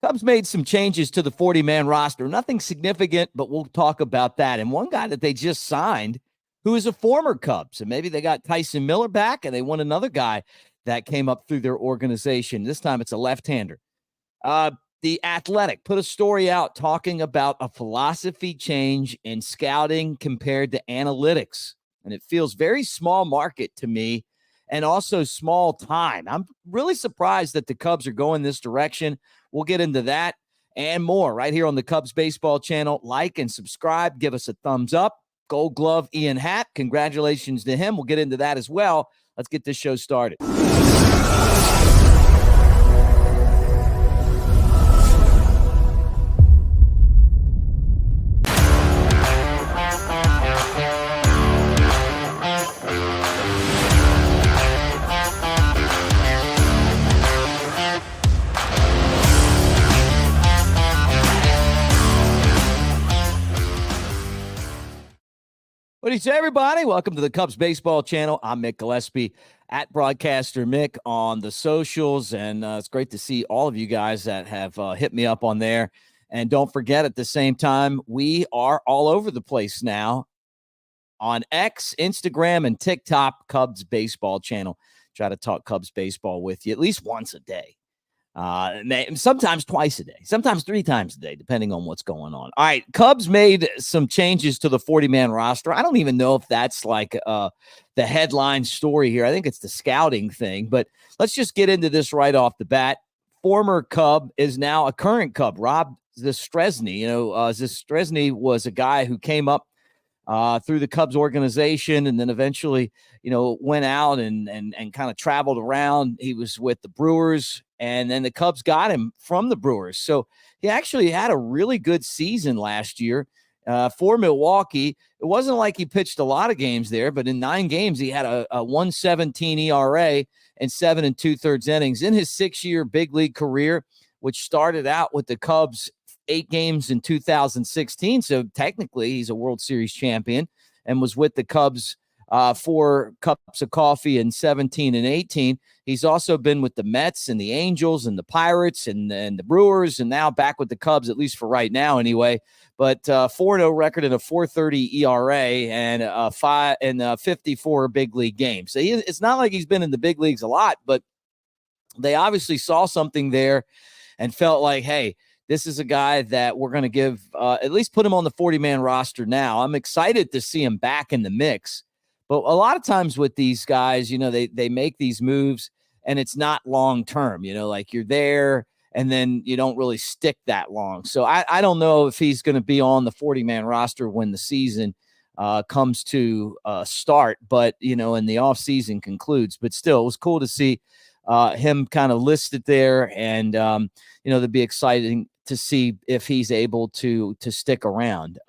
Cubs made some changes to the 40-man roster. Nothing significant, but we'll talk about that. And one guy that they just signed who is a former Cub. So maybe they got Tyson Miller back and they want another guy that came up through their organization. This time it's a left-hander. The Athletic put a story out talking about a philosophy change in scouting compared to analytics. And it feels very small market to me and also small time. I'm really surprised that the Cubs are going this direction. We'll get into that and more right here on the Cubs Baseball channel. Like and subscribe. Give us a thumbs up. Gold Glove Ian Happ. Congratulations to him. We'll get into that as well. Let's get this show started. What do you say, everybody? Welcome to the Cubs Baseball channel. I'm Mick Gillespie at Broadcaster Mick on the socials, and it's great to see all of you guys that have hit me up on there. And don't forget, at the same time, we are all over the place now on X, Instagram, and TikTok. Cubs Baseball channel. Try to talk Cubs baseball with you at least once a day. Sometimes twice a day, sometimes 3 times a day, depending on what's going on. All right, Cubs made some changes to the 40-man roster. I don't even know if that's like the headline story here. I think it's the scouting thing, but let's just get into this right off the bat. Former Cub is now a current Cub, Rob Zastresny. Zastresny was a guy who came up through the Cubs organization and then eventually, went out and kind of traveled around. He was with the Brewers, and then the Cubs got him from the Brewers. So he actually had a really good season last year for Milwaukee. It wasn't like he pitched a lot of games there, but in 9 games, he had a 1.17 ERA and 7 2/3 innings in his 6-year big league career, which started out with the Cubs 8 games in 2016. So technically he's a World Series champion and was with the Cubs 4 cups of coffee in 17 and 18. He's also been with the Mets and the Angels and the Pirates and the Brewers, and now back with the Cubs, at least for right now anyway. But 4-0 record and a 4.30 ERA and a 54 big league games. So it's not like he's been in the big leagues a lot, but they obviously saw something there and felt like, hey, this is a guy that we're going to give at least put him on the 40-man roster now. I'm excited to see him back in the mix. But a lot of times with these guys, they make these moves and it's not long term, like you're there and then you don't really stick that long. So I don't know if he's going to be on the 40-man roster when the season comes to start, but, in the offseason concludes. But still, it was cool to see him kind of listed there, and, it'd be exciting to see if he's able to stick around.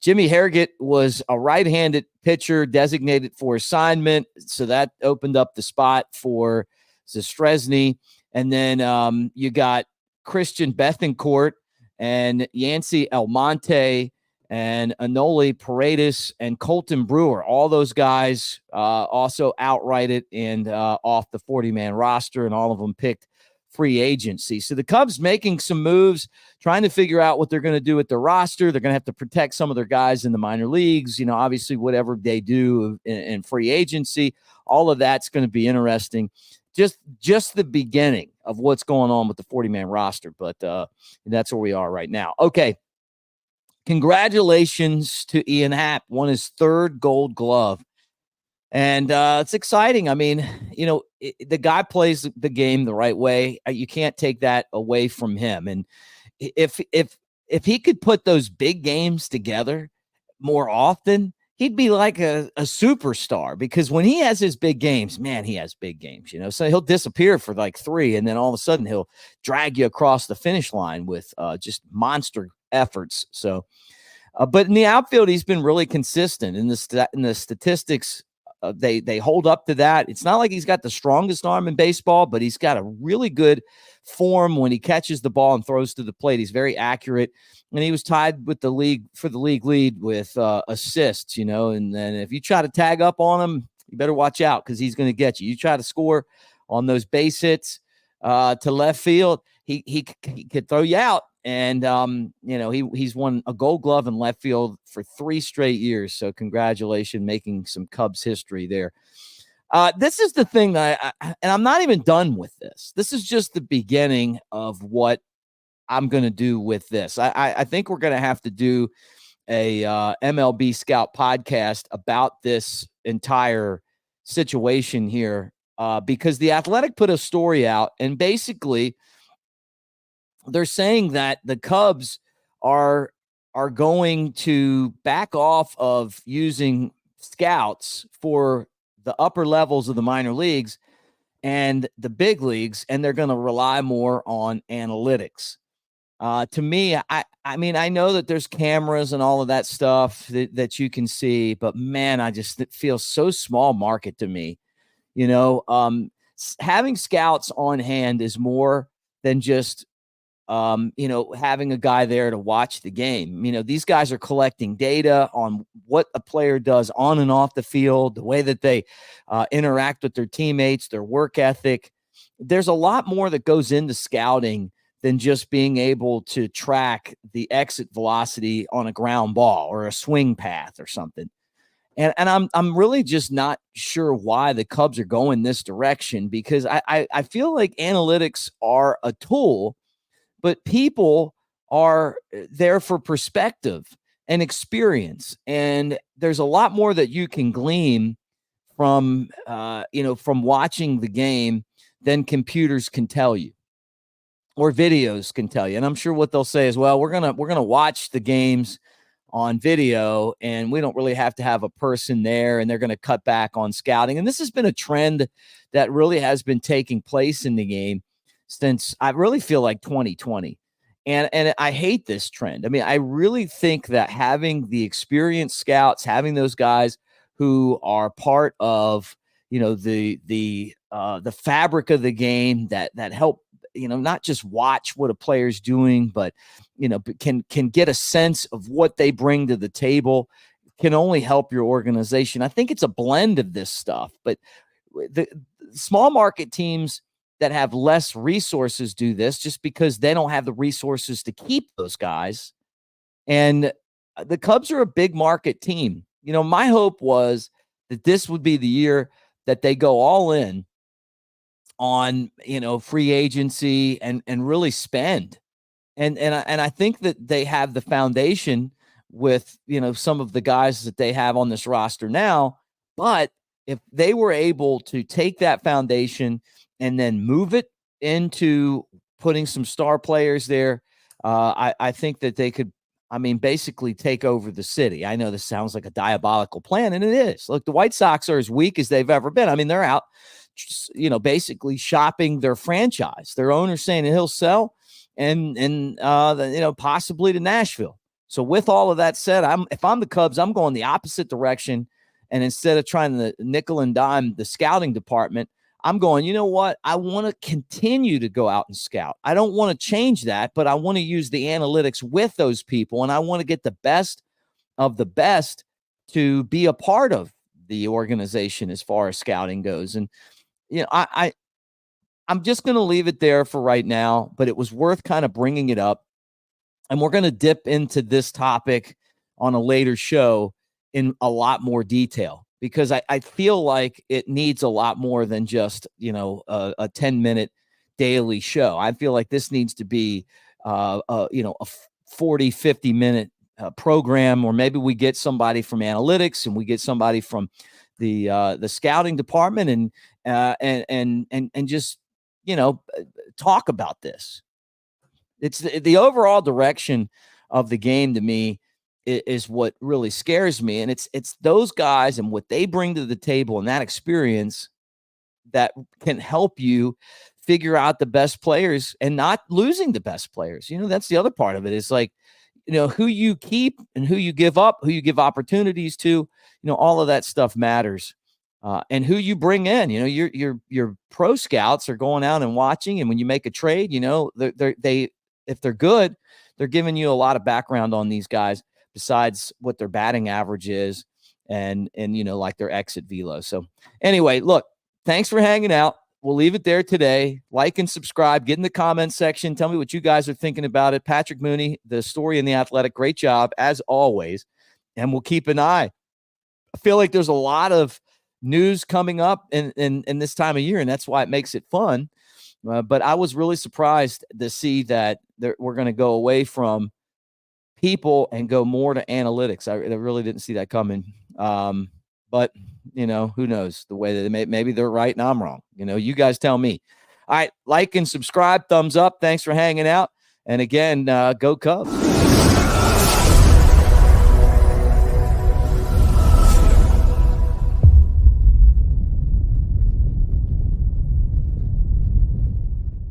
Jimmy Harriget was a right-handed pitcher designated for assignment, so that opened up the spot for Zastresny. And then you got Christian Bethancourt and Yancy Almonte and Anoli Paredes and Colton Brewer. All those guys also outrighted and off the 40-man roster, and all of them picked free agency. So the Cubs making some moves, trying to figure out what they're going to do with the roster. They're going to have to protect some of their guys in the minor leagues. Obviously whatever they do in free agency, all of that's going to be interesting. Just the beginning of what's going on with the 40-man roster. But that's where we are right now. Okay. Congratulations to Ian Happ, won his 3rd Gold Glove. And it's exciting. I mean, the guy plays the game the right way. You can't take that away from him. And if he could put those big games together more often, he'd be like a superstar, because when he has his big games, man, he has big games, so he'll disappear for like 3. And then all of a sudden he'll drag you across the finish line with just monster efforts. So, but in the outfield, he's been really consistent in the statistics. They hold up to that. It's not like he's got the strongest arm in baseball, but he's got a really good form when he catches the ball and throws to the plate. He's very accurate, and he was tied with the league for the league lead with assists, and then if you try to tag up on him, you better watch out, because he's going to get you. You try to score on those base hits to left field, he could throw you out. And he's won a Gold Glove in left field for 3 straight years. So congratulations, making some Cubs history there. This is the thing that and I'm not even done with this. This is just the beginning of what I'm going to do with this. I think we're going to have to do a MLB Scout podcast about this entire situation here because The Athletic put a story out, and basically they're saying that the Cubs are going to back off of using scouts for the upper levels of the minor leagues and the big leagues, and they're going to rely more on analytics. To me, I mean, I know that there's cameras and all of that stuff that you can see, but man, it feels so small market to me. Having scouts on hand is more than just having a guy there to watch the game. These guys are collecting data on what a player does on and off the field, the way that they interact with their teammates, their work ethic. There's a lot more that goes into scouting than just being able to track the exit velocity on a ground ball or a swing path or something. And I'm really just not sure why the Cubs are going this direction, because I feel like analytics are a tool, but people are there for perspective and experience. And there's a lot more that you can glean from watching the game than computers can tell you or videos can tell you. And I'm sure what they'll say is, well, we're going to watch the games on video and we don't really have to have a person there, and they're going to cut back on scouting. And this has been a trend that really has been taking place in the game since I really feel like 2020. And I hate this trend. I mean, I really think that having the experienced scouts, having those guys who are part of, the fabric of the game that help, not just watch what a player's doing, but, can get a sense of what they bring to the table, can only help your organization. I think it's a blend of this stuff, but the small market teams that have less resources do this just because they don't have the resources to keep those guys. And the Cubs are a big market team. My hope was that this would be the year that they go all in on, free agency and really spend. And I think that they have the foundation with, some of the guys that they have on this roster now. But if they were able to take that foundation and then move it into putting some star players there, I think that they could, basically take over the city. I know this sounds like a diabolical plan, and it is. Look, the White Sox are as weak as they've ever been. They're out, basically shopping their franchise. Their owner's saying that he'll sell and possibly to Nashville. So with all of that said, if I'm the Cubs, I'm going the opposite direction. And instead of trying to nickel and dime the scouting department, I'm going, you know what? I want to continue to go out and scout. I don't want to change that, but I want to use the analytics with those people. And I want to get the best of the best to be a part of the organization as far as scouting goes. And, I'm just going to leave it there for right now, but it was worth kind of bringing it up. And we're going to dip into this topic on a later show in a lot more detail, because I feel like it needs a lot more than just, a 10-minute daily show. I feel like this needs to be, a 40, 50-minute program, or maybe we get somebody from analytics and we get somebody from the scouting department and just, talk about this. It's the overall direction of the game to me is what really scares me. And it's those guys and what they bring to the table and that experience that can help you figure out the best players and not losing the best players. That's the other part of it, is like, who you keep and who you give up, who you give opportunities to, all of that stuff matters. And who you bring in, your pro scouts are going out and watching. And when you make a trade, they if they're good, they're giving you a lot of background on these guys besides what their batting average is and like their exit velo. So anyway, look, thanks for hanging out. we'll leave it there today. Like and subscribe. Get in the comment section. Tell me what you guys are thinking about it. Patrick Mooney, the story in The Athletic. Great job, as always. And we'll keep an eye. I feel like there's a lot of news coming up in this time of year, and that's why it makes it fun. But I was really surprised to see that we're going to go away from people and go more to analytics. I really didn't see that coming. But, who knows the way that maybe they're right and I'm wrong. You guys tell me. All right, like and subscribe, thumbs up. Thanks for hanging out. And again, go Cubs.